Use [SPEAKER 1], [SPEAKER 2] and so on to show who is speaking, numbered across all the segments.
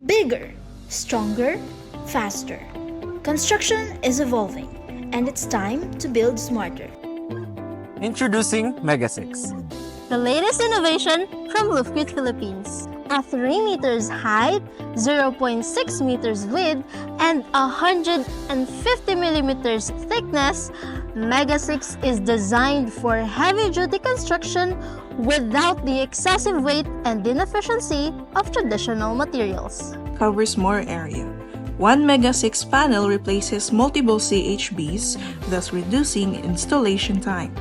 [SPEAKER 1] Bigger, stronger, faster. Construction is evolving, and it's time to build smarter.
[SPEAKER 2] Introducing Mega 6.
[SPEAKER 3] The latest innovation from Luftcrete Philippines. At 3 meters height, 0.6 meters width, and 150 millimeters thickness, Mega 6 is designed for heavy-duty construction without the excessive weight and inefficiency of traditional materials.
[SPEAKER 4] Covers more area. One Mega 6 panel replaces multiple CHBs, thus reducing installation time.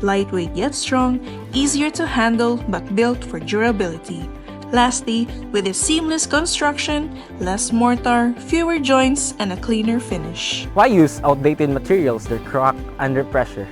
[SPEAKER 4] Lightweight yet strong, easier to handle but built for durability. Lastly, with a seamless construction, less mortar, fewer joints, and a cleaner finish.
[SPEAKER 2] Why use outdated materials that crack under pressure?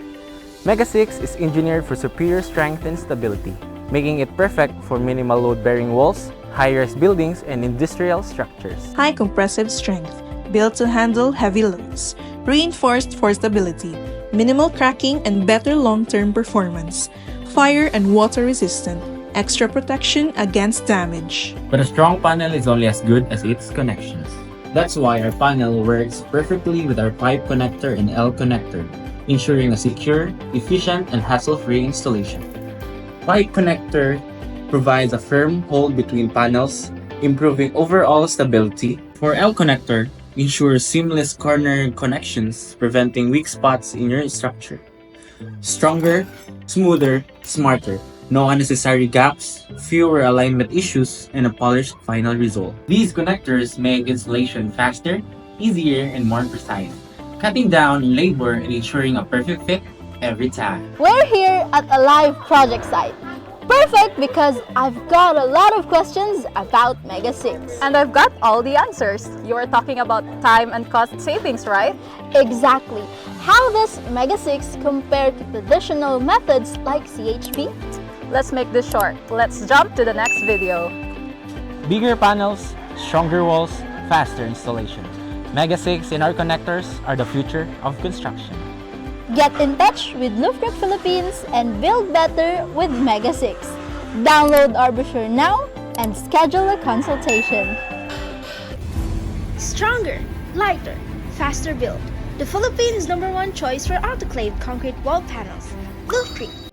[SPEAKER 2] Mega 6 is engineered for superior strength and stability, making it perfect for minimal load-bearing walls, high-rise buildings, and industrial structures.
[SPEAKER 4] High compressive strength, built to handle heavy loads. Reinforced for stability, minimal cracking, and better long-term performance. Fire and water resistant, extra protection against damage.
[SPEAKER 5] But a strong panel is only as good as its connections. That's why our panel works perfectly with our pipe connector and L connector, ensuring a secure, efficient, and hassle-free installation. Pipe connector provides a firm hold between panels, improving overall stability. For L connector, ensures seamless corner connections, preventing weak spots in your structure. Stronger, smoother, smarter. No unnecessary gaps, fewer alignment issues, and a polished final result. These connectors make installation faster, easier, and more precise, cutting down on labor and ensuring a perfect fit every time.
[SPEAKER 3] We're here at a live project site. Perfect because I've got a lot of questions about Mega 6.
[SPEAKER 6] And I've got all the answers. You are talking about time and cost savings, right?
[SPEAKER 3] Exactly. How does Mega 6 compare to traditional methods like CHB?
[SPEAKER 6] Let's make this short. Let's jump to the next video.
[SPEAKER 2] Bigger panels, stronger walls, faster installation. Mega 6 and our connectors are the future of construction.
[SPEAKER 3] Get in touch with Luftcrete Philippines and build better with Mega 6. Download our brochure now and schedule a consultation.
[SPEAKER 1] Stronger, lighter, faster build. The Philippines' #1 choice for autoclave concrete wall panels. Luftcrete.